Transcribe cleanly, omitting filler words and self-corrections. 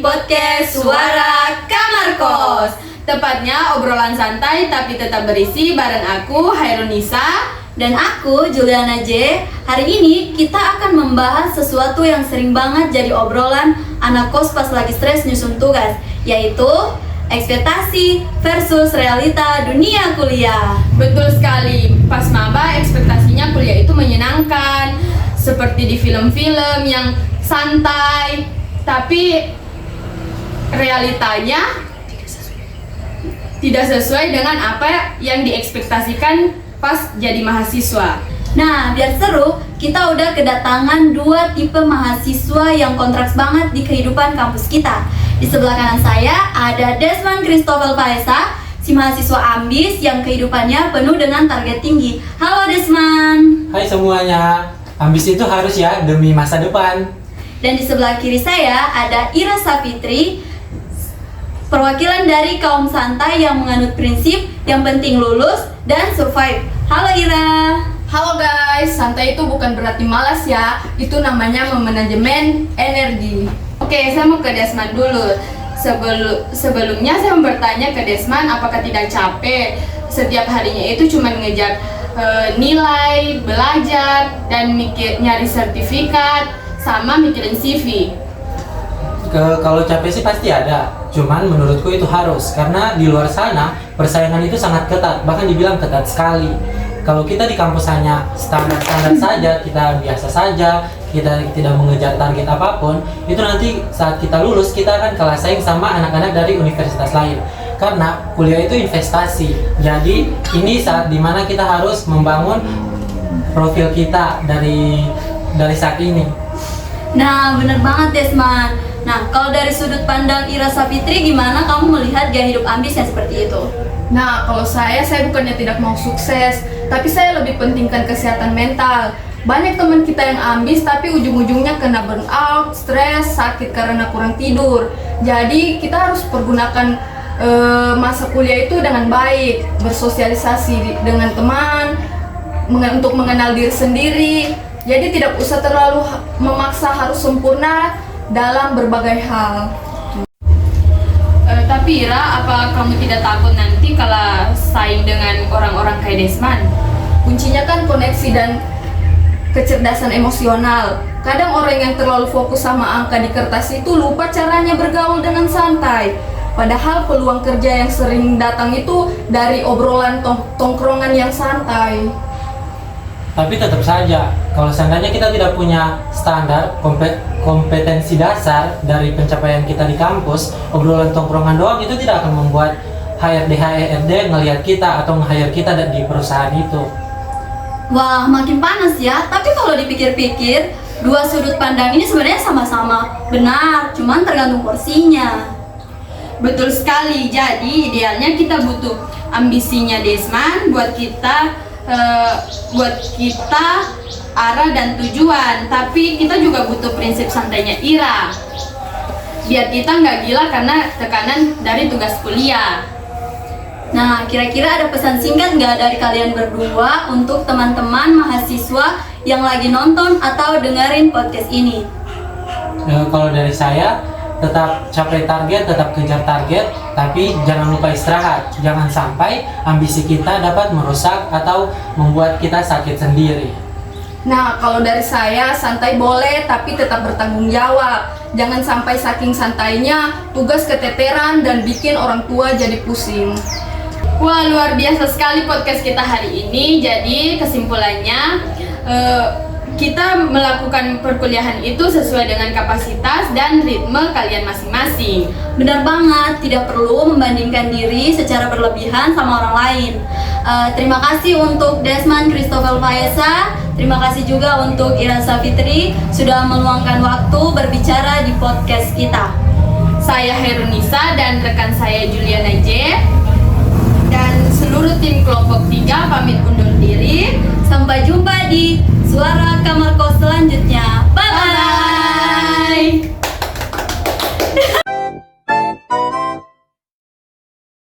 podcast Suara Kamar Kos. Tepatnya obrolan santai tapi tetap berisi bareng aku, Hairunisa. Dan aku, Juliana J. Hari ini kita akan membahas sesuatu yang sering banget jadi obrolan anak kos pas lagi stres nyusun tugas, yaitu ekspektasi versus realita dunia kuliah. Betul sekali, pas maba ekspektasinya kuliah itu menyenangkan, seperti di film-film yang santai, tapi realitanya tidak sesuai dengan apa yang diekspektasikan pas jadi mahasiswa. Nah, biar seru, kita udah kedatangan dua tipe mahasiswa yang kontraks banget di kehidupan kampus kita. Di sebelah kanan saya ada Desmond Christopher Faesa, si mahasiswa ambis yang kehidupannya penuh dengan target tinggi. Halo Desmond. Hai semuanya, ambis itu harus ya demi masa depan. Dan di sebelah kiri saya ada Ira Safitri, perwakilan dari kaum santai yang menganut prinsip yang penting lulus dan survive. Halo Ira. Halo guys, santai itu bukan berarti malas ya, itu namanya memanajemen energi. Oke, saya mau ke Desmond dulu. Sebelumnya saya mau bertanya ke Desmond, apakah tidak capek setiap harinya itu cuma ngejar nilai, belajar, dan nyari sertifikat, sama mikirin CV? Kalau capek sih pasti ada, cuman menurutku itu harus, karena di luar sana persaingan itu sangat ketat, bahkan dibilang ketat sekali. Kalau kita di kampus hanya standar-standar saja, kita biasa saja, kita tidak mengejar target apapun, itu nanti saat kita lulus kita akan kalah saing sama anak-anak dari universitas lain. Karena kuliah itu investasi, jadi ini saat dimana kita harus membangun profil kita dari saat ini. Nah, bener banget Desmond. Nah, kalau dari sudut pandang Ira Safitri, gimana kamu melihat gaya hidup ambis yang seperti itu? Nah, kalau saya bukannya tidak mau sukses, tapi saya lebih pentingkan kesehatan mental. Banyak teman kita yang ambis tapi ujung-ujungnya kena burnout, stres, sakit karena kurang tidur. Jadi kita harus pergunakan masa kuliah itu dengan baik, bersosialisasi dengan teman, untuk mengenal diri sendiri. Jadi tidak usah terlalu memaksa harus sempurna dalam berbagai hal. Tapi Ira, apa kamu tidak takut nanti kalau saing dengan orang-orang kayak Desmond? Kuncinya kan koneksi dan kecerdasan emosional. Kadang orang yang terlalu fokus sama angka di kertas itu lupa caranya bergaul dengan santai. Padahal peluang kerja yang sering datang itu dari obrolan tongkrongan yang santai. Tapi tetap saja, kalau seandainya kita tidak punya standar kompetensi dasar dari pencapaian kita di kampus, obrolan tongkrongan doang itu tidak akan membuat HRD ngelihat kita atau nge-hire kita di perusahaan itu. Wah, makin panas ya. Tapi kalau dipikir-pikir, dua sudut pandang ini sebenarnya sama-sama benar, cuman tergantung porsinya. Betul sekali, jadi idealnya kita butuh ambisinya Desmond buat kita arah dan tujuan, tapi kita juga butuh prinsip santainya Ira biar kita nggak gila karena tekanan dari tugas kuliah. Nah, kira-kira ada pesan singkat nggak dari kalian berdua untuk teman-teman mahasiswa yang lagi nonton atau dengerin podcast ini? Kalau dari saya, tetap capai target, tetap kejar target, tapi jangan lupa istirahat. Jangan sampai ambisi kita dapat merusak atau membuat kita sakit sendiri. Nah, kalau dari saya, santai boleh tapi tetap bertanggung jawab. Jangan sampai saking santainya tugas keteteran dan bikin orang tua jadi pusing. Wah, luar biasa sekali podcast kita hari ini. Jadi kesimpulannya, kita melakukan perkuliahan itu sesuai dengan kapasitas dan ritme kalian masing-masing. Benar banget, tidak perlu membandingkan diri secara berlebihan sama orang lain. Terima kasih untuk Desmond Christopher Faesa. Terima kasih juga untuk Ira Safitri sudah meluangkan waktu berbicara di podcast kita. Saya Hairunisa dan rekan saya Juliana J.